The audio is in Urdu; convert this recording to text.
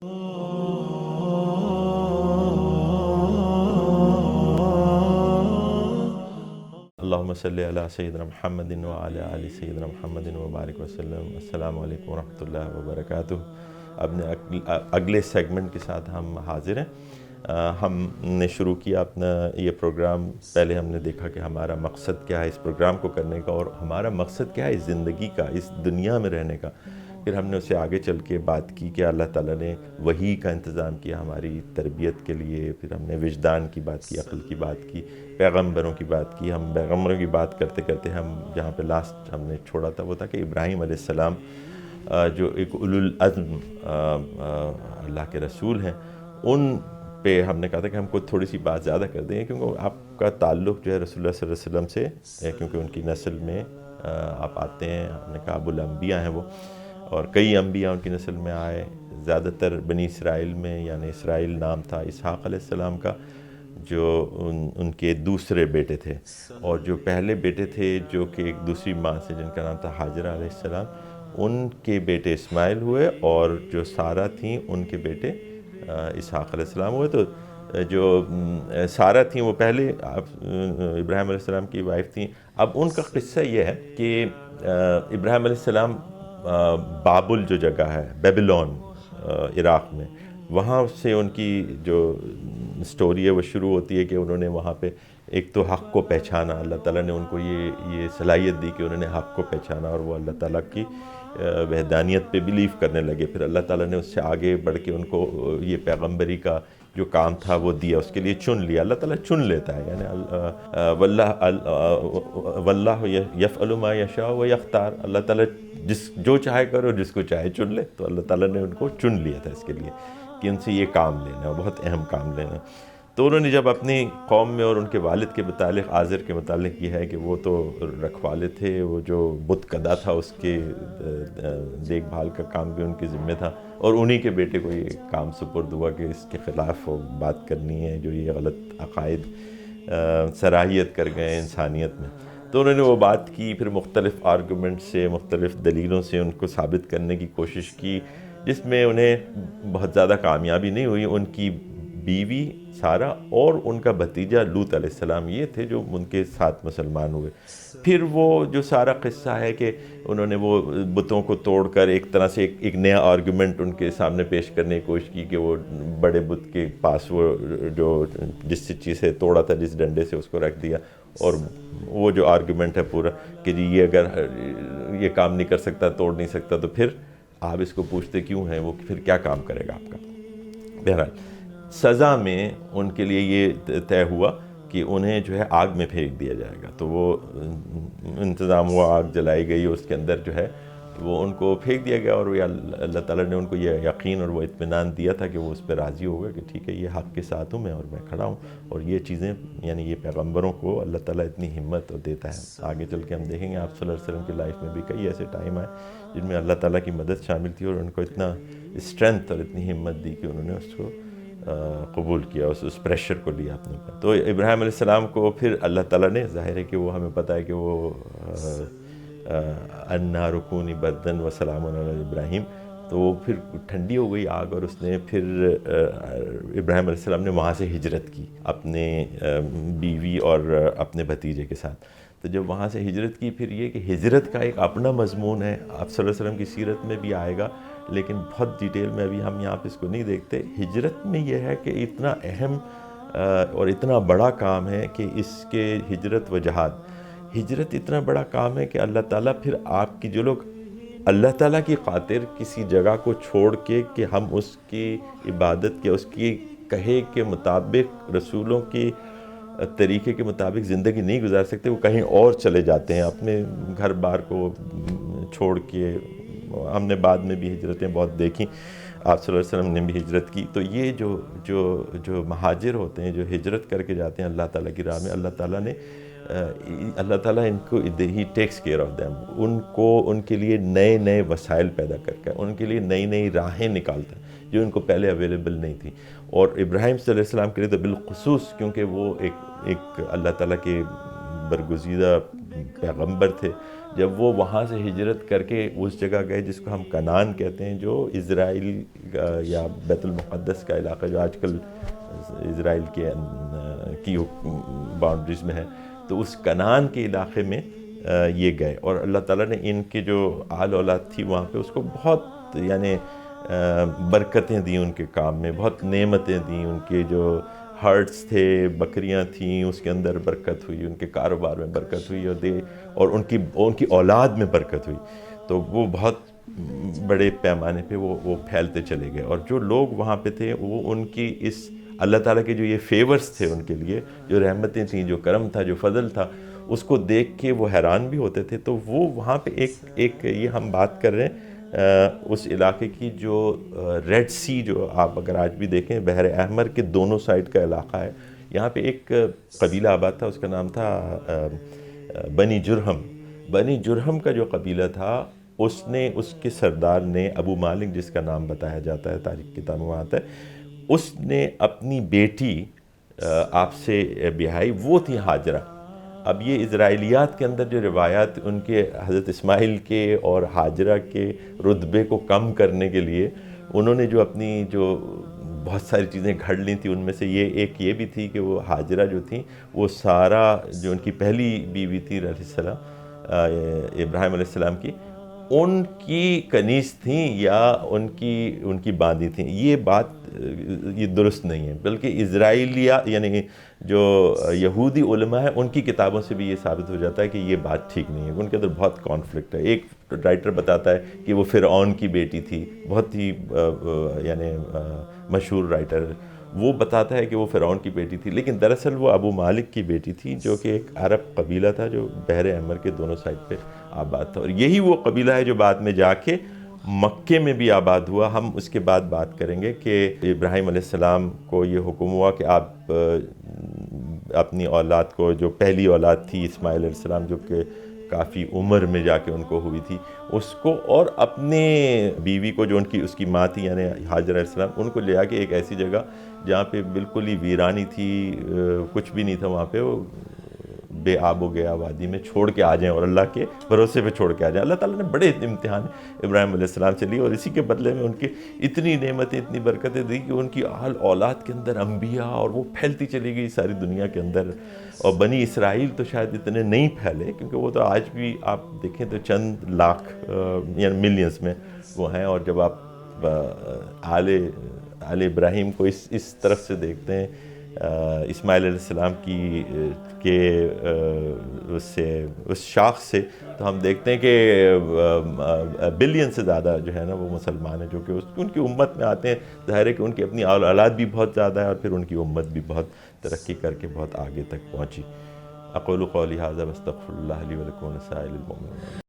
اللہم صلی علی سیدنا محمد وعلی آل سیدنا محمد وبارک وسلم۔ السلام علیکم ورحمۃ اللہ وبرکاتہ۔ اپنے اگلے سیگمنٹ کے ساتھ ہم حاضر ہیں۔ ہم نے شروع کیا اپنا یہ پروگرام، پہلے ہم نے دیکھا کہ ہمارا مقصد کیا ہے اس پروگرام کو کرنے کا، اور ہمارا مقصد کیا ہے اس زندگی کا، اس دنیا میں رہنے کا۔ پھر ہم نے اسے آگے چل کے بات کی کہ اللہ تعالیٰ نے وحی کا انتظام کیا ہماری تربیت کے لیے، پھر ہم نے وجدان کی بات کی، عقل کی بات کی، پیغمبروں کی بات کی۔ ہم پیغمبروں کی بات کرتے کرتے ہم جہاں پہ لاسٹ ہم نے چھوڑا تھا وہ تھا کہ ابراہیم علیہ السلام جو ایک اولو العزم اللہ کے رسول ہیں، ان پہ ہم نے کہا تھا کہ ہم کو تھوڑی سی بات زیادہ کر دیں، کیونکہ آپ کا تعلق جو ہے رسول اللہ صلی اللہ علیہ وسلم سے، کیونکہ ان کی نسل میں آپ آتے ہیں۔ ہم نے کہا ابو الانبیاء ہیں وہ، اور کئی انبیاء ان کی نسل میں آئے، زیادہ تر بنی اسرائیل میں، یعنی اسرائیل نام تھا اسحاق علیہ السلام کا، جو ان کے دوسرے بیٹے تھے، اور جو پہلے بیٹے تھے جو کہ ایک دوسری ماں سے جن کا نام تھا حاجرہ علیہ السلام، ان کے بیٹے اسماعیل ہوئے، اور جو سارہ تھیں ان کے بیٹے اسحاق علیہ السلام ہوئے۔ تو جو سارہ تھیں وہ پہلے ابراہیم علیہ السلام کی وائف تھیں۔ اب ان کا قصہ یہ ہے کہ ابراہیم علیہ السلام بابل جو جگہ ہے، بیبلون عراق میں، وہاں سے ان کی جو سٹوری ہے وہ شروع ہوتی ہے کہ انہوں نے وہاں پہ ایک تو حق کو پہچانا، اللہ تعالیٰ نے ان کو یہ صلاحیت دی کہ انہوں نے حق کو پہچانا، اور وہ اللہ تعالیٰ کی وحدانیت پہ بلیو کرنے لگے۔ پھر اللہ تعالیٰ نے اس سے آگے بڑھ کے ان کو یہ پیغمبری کا جو کام تھا وہ دیا، اس کے لیے چن لیا۔ اللہ تعالیٰ چن لیتا ہے، یعنی واللہ یفعل ما یشاء و یختار، اللہ تعالیٰ جو چاہے کرو، جس کو چاہے چن لے۔ تو اللہ تعالیٰ نے ان کو چن لیا تھا اس کے لیے کہ ان سے یہ کام لینا، بہت اہم کام لینا۔ تو انہوں نے جب اپنی قوم میں اور ان کے والد کے متعلق، آزر کے متعلق یہ ہے کہ وہ تو رکھوالے تھے، وہ جو بت کدا تھا اس کے دیکھ بھال کا کام بھی ان کے ذمہ تھا، اور انہی کے بیٹے کو یہ کام سپرد ہوا کہ اس کے خلاف بات کرنی ہے، جو یہ غلط عقائد صلاحیت کر گئے انسانیت میں۔ تو انہوں نے وہ بات کی، پھر مختلف آرگومنٹ سے، مختلف دلیلوں سے ان کو ثابت کرنے کی کوشش کی، جس میں انہیں بہت زیادہ کامیابی نہیں ہوئی۔ ان کی بیوی سارہ اور ان کا بھتیجا لوط علیہ السلام یہ تھے جو ان کے ساتھ مسلمان ہوئے۔ پھر وہ جو سارا قصہ ہے کہ انہوں نے وہ بتوں کو توڑ کر ایک طرح سے ایک نیا آرگومنٹ ان کے سامنے پیش کرنے کی کوشش کی، کہ وہ بڑے بت کے پاس وہ جو جس چیز سے توڑا تھا، جس ڈنڈے سے، اس کو رکھ دیا، اور وہ جو آرگومنٹ ہے پورا کہ جی یہ اگر یہ کام نہیں کر سکتا، توڑ نہیں سکتا، تو پھر آپ اس کو پوچھتے کیوں ہیں، وہ پھر کیا کام کرے گا آپ کا۔ بہرحال سزا میں ان کے لیے یہ طے ہوا کہ انہیں جو ہے آگ میں پھینک دیا جائے گا۔ تو وہ انتظام ہوا، آگ جلائی گئی، اس کے اندر جو ہے وہ ان کو پھینک دیا گیا، اور اللہ تعالیٰ نے ان کو یہ یقین اور وہ اطمینان دیا تھا کہ وہ اس پہ راضی ہو گئے کہ ٹھیک ہے، یہ حق کے ساتھ ہوں میں، اور میں کھڑا ہوں۔ اور یہ چیزیں، یعنی یہ پیغمبروں کو اللہ تعالیٰ اتنی ہمت دیتا ہے۔ آگے چل کے ہم دیکھیں گے آپ صلی اللہ علیہ وسلم کی لائف میں بھی کئی ایسے ٹائم آئے جن میں اللہ تعالیٰ کی مدد شامل تھی، اور ان کو اتنا اسٹرینتھ اور اتنی ہمت دی کہ انہوں نے اس کو قبول کیا، اس پریشر کو لیا اپنے اوپر۔ تو ابراہیم علیہ السلام کو پھر اللہ تعالیٰ نے، ظاہر ہے کہ وہ ہمیں پتہ ہے کہ وہ النار کونی بردن و سلام علی ابراہیم، تو وہ پھر ٹھنڈی ہو گئی آگ، اور اس نے پھر ابراہیم علیہ السلام نے وہاں سے ہجرت کی اپنے بیوی اور اپنے بھتیجے کے ساتھ۔ تو جب وہاں سے ہجرت کی، پھر یہ کہ ہجرت کا ایک اپنا مضمون ہے، آپ صلی اللہ علیہ وسلم کی سیرت میں بھی آئے گا، لیکن بہت ڈیٹیل میں ابھی ہم یہاں پہ اس کو نہیں دیکھتے۔ ہجرت میں یہ ہے کہ اتنا اہم اور اتنا بڑا کام ہے کہ اس کے ہجرت و جہاد، ہجرت اتنا بڑا کام ہے کہ اللہ تعالیٰ پھر آپ کی، جو لوگ اللہ تعالیٰ کی خاطر کسی جگہ کو چھوڑ کے کہ ہم اس کی عبادت کے، اس کی کہے کے مطابق، رسولوں کی طریقے کے مطابق زندگی نہیں گزار سکتے، وہ کہیں اور چلے جاتے ہیں اپنے گھر بار کو چھوڑ کے۔ ہم نے بعد میں بھی ہجرتیں بہت دیکھیں، آپ صلی اللہ علیہ وسلم نے بھی ہجرت کی۔ تو یہ جو مہاجر ہوتے ہیں، جو ہجرت کر کے جاتے ہیں اللہ تعالیٰ کی راہ میں، اللہ تعالیٰ ان کو ہی ٹیکس کیئر آف دیم، ان کو، ان کے لیے نئے نئے وسائل پیدا کر کے، ان کے لیے نئی نئی راہیں نکالتا ہے جو ان کو پہلے اویلیبل نہیں تھی۔ اور ابراہیم صلی اللہ علیہ وسلم کے لیے تو بالخصوص، کیونکہ وہ ایک اللہ تعالیٰ کے برگزیدہ پیغمبر تھے، جب وہ وہاں سے ہجرت کر کے اس جگہ گئے جس کو ہم کنعان کہتے ہیں، جو اسرائیل یا بیت المقدس کا علاقہ جو آج کل اسرائیل کی باؤنڈریز میں ہے، تو اس کنعان کے علاقے میں یہ گئے، اور اللہ تعالیٰ نے ان کے جو آل اولاد تھی وہاں پہ اس کو بہت یعنی برکتیں دیں، ان کے کام میں بہت نعمتیں دیں، ان کے جو ہرٹس تھے، بکریاں تھیں، اس کے اندر برکت ہوئی، ان کے کاروبار میں برکت ہوئی، اور ان کی اولاد میں برکت ہوئی، تو وہ بہت بڑے پیمانے پہ وہ پھیلتے چلے گئے، اور جو لوگ وہاں پہ تھے وہ ان کی اس اللہ تعالیٰ کے جو یہ فیورز تھے ان کے لیے، جو رحمتیں تھیں، جو کرم تھا، جو فضل تھا، اس کو دیکھ کے وہ حیران بھی ہوتے تھے۔ تو وہ وہاں پہ ایک یہ ہم بات کر رہے ہیں اس علاقے کی جو ریڈ سی، جو آپ اگر آج بھی دیکھیں بحر احمر کے دونوں سائڈ کا علاقہ ہے، یہاں پہ ایک قبیلہ آباد تھا، اس کا نام تھا بنی جرہم۔ بنی جرہم کا جو قبیلہ تھا، اس کے سردار نے ابو مالک، جس کا نام بتایا جاتا ہے تاریخ کتابوں میں آتا ہے، اس نے اپنی بیٹی آپ سے بیاہی، وہ تھی ہاجرہ۔ اب یہ اسرائیلیات کے اندر جو روایات ان کے حضرت اسماعیل کے اور ہاجرہ کے رتبے کو کم کرنے کے لیے انہوں نے جو اپنی جو بہت ساری چیزیں گھڑ لی تھیں، ان میں سے یہ بھی تھی کہ وہ ہاجرہ جو تھیں، وہ سارا جو ان کی پہلی بیوی تھی علیہ السلام، ابراہیم علیہ السلام کی، ان کی کنیز تھیں یا ان کی باندی تھیں۔ یہ بات یہ درست نہیں ہے، بلکہ اسرائیلیہ یعنی جو یہودی علماء ہیں ان کی کتابوں سے بھی یہ ثابت ہو جاتا ہے کہ یہ بات ٹھیک نہیں ہے، ان کے اندر بہت کانفلکٹ ہے۔ ایک رائٹر بتاتا ہے کہ وہ فرعون کی بیٹی تھی، بہت ہی یعنی مشہور رائٹر، وہ بتاتا ہے کہ وہ فرعون کی بیٹی تھی، لیکن دراصل وہ ابو مالک کی بیٹی تھی، جو کہ ایک عرب قبیلہ تھا جو بحر احمر کے دونوں سائڈ پہ آباد تھا، اور یہی وہ قبیلہ ہے جو بعد میں جا کے مکے میں بھی آباد ہوا۔ ہم اس کے بعد بات کریں گے کہ ابراہیم علیہ السلام کو یہ حکم ہوا کہ آپ اپنی اولاد کو، جو پہلی اولاد تھی اسماعیل علیہ السلام، جو کہ کافی عمر میں جا کے ان کو ہوئی تھی، اس کو اور اپنے بیوی کو جو اس کی ماں تھی یعنی ہاجر علیہ السلام، ان کو لے جا کے ایک ایسی جگہ جہاں پہ بالکل ہی ویرانی تھی، کچھ بھی نہیں تھا وہاں پہ، وہ بے آب و گیا وادی میں چھوڑ کے آ جائیں اور اللہ کے بھروسے پہ چھوڑ کے آ جائیں۔ اللہ تعالیٰ نے بڑے امتحان ابراہیم علیہ السلام سے لی، اور اسی کے بدلے میں ان کی اتنی نعمتیں، اتنی برکتیں دی کہ ان کی اولاد کے اندر انبیاء، اور وہ پھیلتی چلی گئی ساری دنیا کے اندر۔ اور بنی اسرائیل تو شاید اتنے نہیں پھیلے، کیونکہ وہ تو آج بھی آپ دیکھیں تو چند لاکھ یعنی ملینز میں وہ ہیں، اور جب آپ آل ابراہیم کو اس طرف سے دیکھتے ہیں، اسماعیل علیہ السلام اس شاخ سے، تو ہم دیکھتے ہیں کہ بلین سے زیادہ جو ہے نا وہ مسلمان ہیں، جو کہ ان کی امت میں آتے ہیں۔ ظاہر ہے کہ ان کی اپنی اولاد بھی بہت زیادہ ہے، اور پھر ان کی امت بھی بہت ترقی کر کے بہت آگے تک پہنچی۔ اقول قولی ھذا واستغفر اللہ لی ولکم ولسائر المؤمنین۔